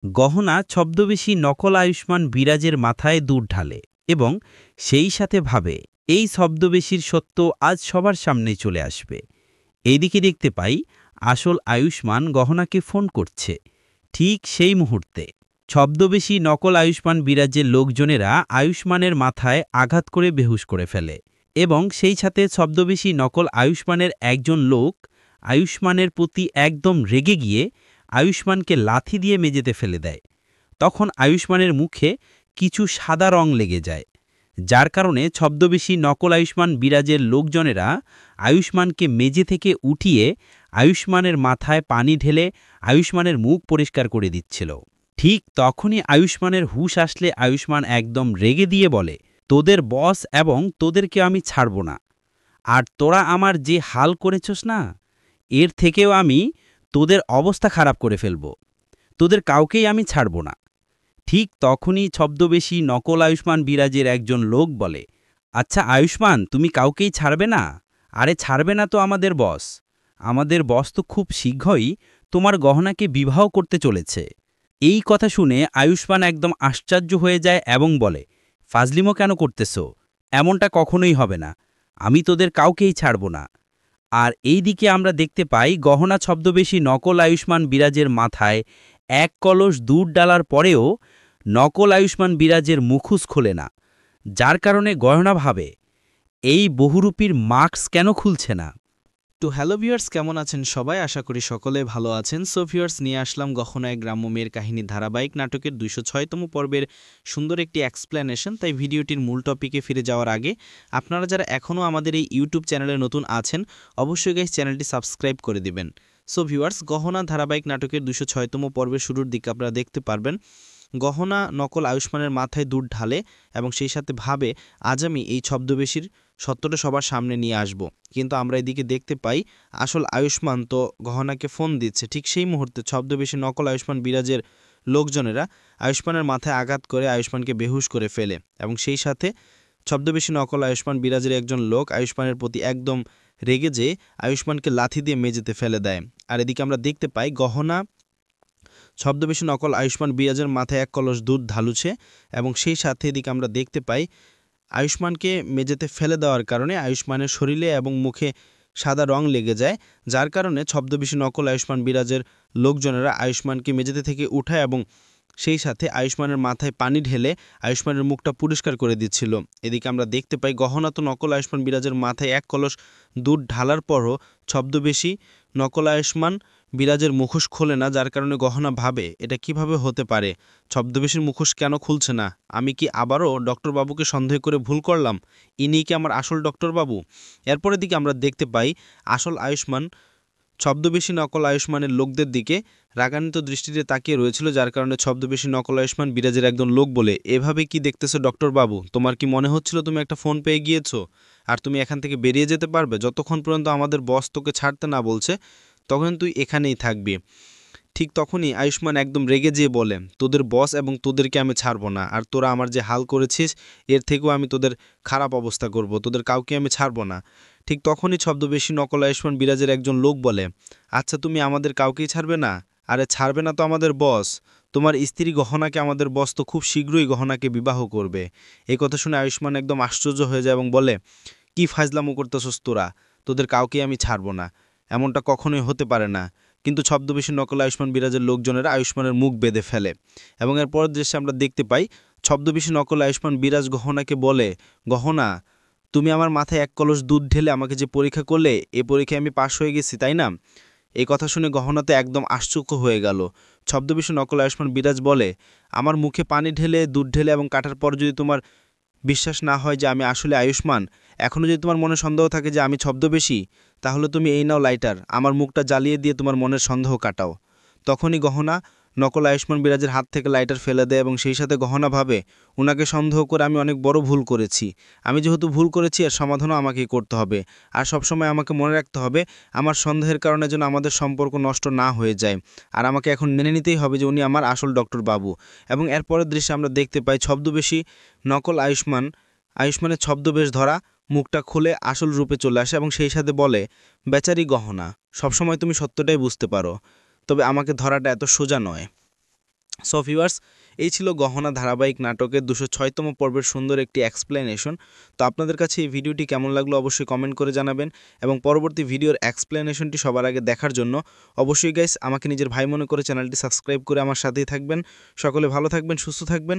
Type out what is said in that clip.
গহনা ছদ্মবেশী নকল আয়ুষ্মান বিরাজের মাথায় দুধ ঢালে এবং সেই সাথে ভাবে এই ছদ্মবেশীর সত্য আজ সবার সামনে চলে আসবে। এইদিকে দেখতে পাই আসল আয়ুষ্মান গহনাকে ফোন করছে। ঠিক সেই মুহূর্তে ছদ্মবেশী নকল আয়ুষ্মান বিরাজের লোকজনেরা আয়ুষ্মানের মাথায় আঘাত করে বেহুশ করে ফেলে এবং সেই সাথে ছদ্মবেশী নকল আয়ুষ্মানের একজন লোক আয়ুষ্মানের প্রতি একদম রেগে গিয়ে আয়ুষ্মানকে লাথি দিয়ে মেঝেতে ফেলে দেয়। তখন আয়ুষ্মানের মুখে কিছু সাদা রং লেগে যায়, যার কারণে ছদ্মবেশী নকল আয়ুষ্মান বিরাজের লোকজনেরা আয়ুষ্মানকে মেঝে থেকে উঠিয়ে আয়ুষ্মানের মাথায় পানি ঢেলে আয়ুষ্মানের মুখ পরিষ্কার করে দিচ্ছিল। ঠিক তখনই আয়ুষ্মানের হুঁশ আসলে আয়ুষ্মান একদম রেগে দিয়ে বলে, তোদের বস এবং তোদেরকে আমি ছাড়ব না। আর তোরা আমার যে হাল করেছস না, এর থেকেও আমি তোদের অবস্থা খারাপ করে ফেলব। তোদের কাউকেই আমি ছাড়ব না। ঠিক তখনই ছদ্মবেশী নকল আয়ুষ্মান বিরাজের একজন লোক বলে, আচ্ছা আয়ুষ্মান, তুমি কাউকেই ছাড়বে না? আরে ছাড়বে না তো আমাদের বস। আমাদের বস তো খুব শীঘ্রই তোমার গহনাকে বিবাহ করতে চলেছে। এই কথা শুনে আয়ুষ্মান একদম আশ্চর্য হয়ে যায় এবং বলে, ফাজলিমো কেন করতেছ? এমনটা কখনোই হবে না। আমি তোদের কাউকেই ছাড়ব না। আর এই দিকে আমরা দেখতে পাই গহনা ছদ্মবেশী নকল আয়ুষ্মান বিরাজের মাথায় এক কলস দুধ ডালার পরেও নকল আয়ুষ্মান বিরাজের মুখোশ খোলে না, যার কারণে গহনা ভাবে এই বহুরূপীর মাস্ক কেন খুলছে না। তো হ্যালো ভিউয়ার্স, কেমন আছেন সবাই? আশা করি সকলে ভালো আছেন। সো ভিউয়ার্স, নিয়ে আসলাম গহনা এক গ্রাম্য মেয়ের কাহিনী ধারাবাহিক নাটকের ২০৬তম পর্বের সুন্দর একটি এক্সপ্লেনেশন। তাই ভিডিওটির মূল টপিকে ফিরে যাওয়ার আগে আপনারা যারা এখনও আমাদের এই ইউটিউব চ্যানেলে নতুন আছেন, অবশ্যই গাইস চ্যানেলটি সাবস্ক্রাইব করে দিবেন। সো ভিউয়ার্স, গহনা ধারাবাহিক নাটকের ২০৬তম পর্বের শুরুর দিকে আপনারা দেখতে পারবেন গহনা নকল আয়ুষ্মানের মাথায় দুধ ঢালে এবং সেই সাথে ভাবে আজ আমি এই ছদ্মবেশীর সত্যটা সবার সামনে নিয়ে আসব। কিন্তু আমরা এদিকে দেখতে পাই আসল আয়ুষ্মান তো গহনাকে ফোন দিচ্ছে। ঠিক সেই মুহূর্তে ছদ্মবেশী নকল আয়ুষ্মান বিরাজের লোকজনেরা আয়ুষ্মানের মাথায় আঘাত করে আয়ুষ্মানকে বেহুশ করে ফেলে এবং সেই সাথে ছদ্মবেশী নকল আয়ুষ্মান বিরাজের একজন লোক আয়ুষ্মানের প্রতি একদম রেগে যেয়ে আয়ুষ্মানকে লাথি দিয়ে মেঝেতে ফেলে দেয়। আর এদিকে আমরা দেখতে পাই গহনা ছদ্মবেশী নকল আয়ুষ্মান বিরাজের মাথায় এক কলস দুধ ঢালুছে এবং সেই সাথে এদিকে আমরা দেখতে পাই আয়ুষ্মানকে মেঝেতে ফেলে দেওয়ার কারণে আয়ুষ্মানের শরীরে এবং মুখে সাদা রং লেগে যায়, যার কারণে ছদ্মবেশী নকল আয়ুষ্মান বিরাজের লোকজনেরা আয়ুষ্মানকে মেঝেতে থেকে উঠায় এবং সেই সাথে আয়ুষ্মানের মাথায় পানি ঢেলে আয়ুষ্মানের মুখটা পরিষ্কার করে দিচ্ছিল। এদিকে আমরা দেখতে পাই গহনা তো নকল আয়ুষ্মান বিরাজের মাথায় এক কলস দুধ ঢালার পরও ছদ্মবেশী নকল আয়ুষ্মান বিরাজের মুখোশ খোলে না, যার কারণে গহনা ভাবে এটা কিভাবে হতে পারে, ছদ্মবেশীর মুখোশ কেন খুলছে না? আমি কি আবারও ডক্টরবাবুকে সন্দেহ করে ভুল করলাম? ইনি কি আমার আসল ডক্টরবাবু? এরপরের দিকে আমরা দেখতে পাই আসল আয়ুষ্মান ছদ্মবেশী নকল আয়ুষ্মানের লোকদের দিকে রাগান্বিত দৃষ্টিতে তাকিয়ে রয়েছিল, যার কারণে ছদ্মবেশী নকল আয়ুষ্মান বিরাজের একজন লোক বলে, এভাবে কি দেখতেছো ডক্টরবাবু? তোমার কি মনে হচ্ছিল তুমি একটা ফোন পেয়ে গিয়েছো আর তুমি এখান থেকে বেরিয়ে যেতে পারবে? যতক্ষণ পর্যন্ত আমাদের বস তোকে ছাড়তে না বলছে তখন তুই এখানেই থাকবি। ঠিক তখনই আয়ুষ্মান একদম রেগে যেয়ে বলে, তোদের বস এবং তোদেরকে আমি ছাড়বো না, আর তোরা আমার যে হাল করেছিস এর থেকেও আমি তোদের খারাপ অবস্থা করব, তোদের কাউকে আমি ছাড়বো না। ঠিক তখনই ছদ্মবেশী নকল আয়ুষ্মান বিরাজের একজন লোক বলে, আচ্ছা তুমি আমাদের কাউকেই ছাড়বে না? আরে ছাড়বে না তো আমাদের বস, তোমার স্ত্রী গহনাকে আমাদের বস তো খুব শীঘ্রই গহনাকে বিবাহ করবে। এই কথা শুনে আয়ুষ্মান একদম আশ্চর্য হয়ে যায় এবং বলে, কি ফাজলামো করতেছস তোরা? তোদের কাউকেই আমি ছাড়বো না, এমনটা কখনোই হতে পারে না। কিন্তু ছদ্মবেশী নকল আয়ুষ্মান বিরাজের লোকজনেরা আয়ুষ্মানের মুখ বেঁধে ফেলে এবং এর পরের দৃশ্যে আমরা দেখতে পাই ছদ্মবেশী নকল আয়ুষ্মান বিরাজ গহনাকে বলে, গহনা তুমি আমার মাথায় এক কলস দুধ ঢেলে আমাকে যে পরীক্ষা করলে, এ পরীক্ষায় আমি পাশ হয়ে গেছি তাই না? এই কথা শুনে গহনাতে একদম আশ্চর্য হয়ে গেল। ছদ্মবেশী নকল আয়ুষ্মান বিরাজ বলে, আমার মুখে পানি ঢেলে দুধ ঢেলে এবং কাটার পর যদি তোমার বিশ্বাস না হয় যে আমি আসলে আয়ুষ্মান, এখনও যদি তোমার মনে সন্দেহ থাকে যে আমি ছদ্মবেশী, তাহলে তুমি এই নাও লাইটার, আমার মুখটা জ্বালিয়ে দিয়ে তোমার মনের সন্দেহ কাটাও। তখনই গহনা নকল আয়ুষ্মান বিরাজের হাত থেকে লাইটার ফেলে দেয় এবং সেই সাথে গহনা ভাবে ওনাকে সন্দেহ করে আমি অনেক বড় ভুল করেছি। আমি যেহেতু ভুল করেছি এর সমাধানও আমাকেই করতে হবে। আর সবসময় আমাকে মনে রাখতে হবে আমার সন্দেহের কারণে যেন আমাদের সম্পর্ক নষ্ট না হয়ে যায়। আর আমাকে এখন মেনে নিতেই হবে যে উনি আমার আসল ডক্টর বাবু। এবং এরপরের দৃশ্যে আমরা দেখতে পাই ছদ্মবেশী নকল আয়ুষ্মানের ছদ্মবেশ ধরা মুখটা খুলে আসল রূপে চলে আসে এবং সেই সাথে বলে, বেচারি গহনা, সবসময় তুমি সত্যটাই বুঝতে পারো, তবে আমাকে ধরাটা এত সোজা নয়। সো ভিউয়ার্স, এই ছিল গহনা ধারাবাহিক নাটকের 206তম পর্বের সুন্দর একটি এক্সপ্লেনেশন। তো আপনাদের কাছে এই ভিডিওটি কেমন লাগলো অবশ্যই কমেন্ট করে জানাবেন, এবং পরবর্তী ভিডিওর এক্সপ্লেনেশনটি সবার আগে দেখার জন্য অবশ্যই গাইস আমাকে নিজের ভাই মনে করে চ্যানেলটি সাবস্ক্রাইব করে আমার সাথেই থাকবেন। সকলে ভালো থাকবেন, সুস্থ থাকবেন।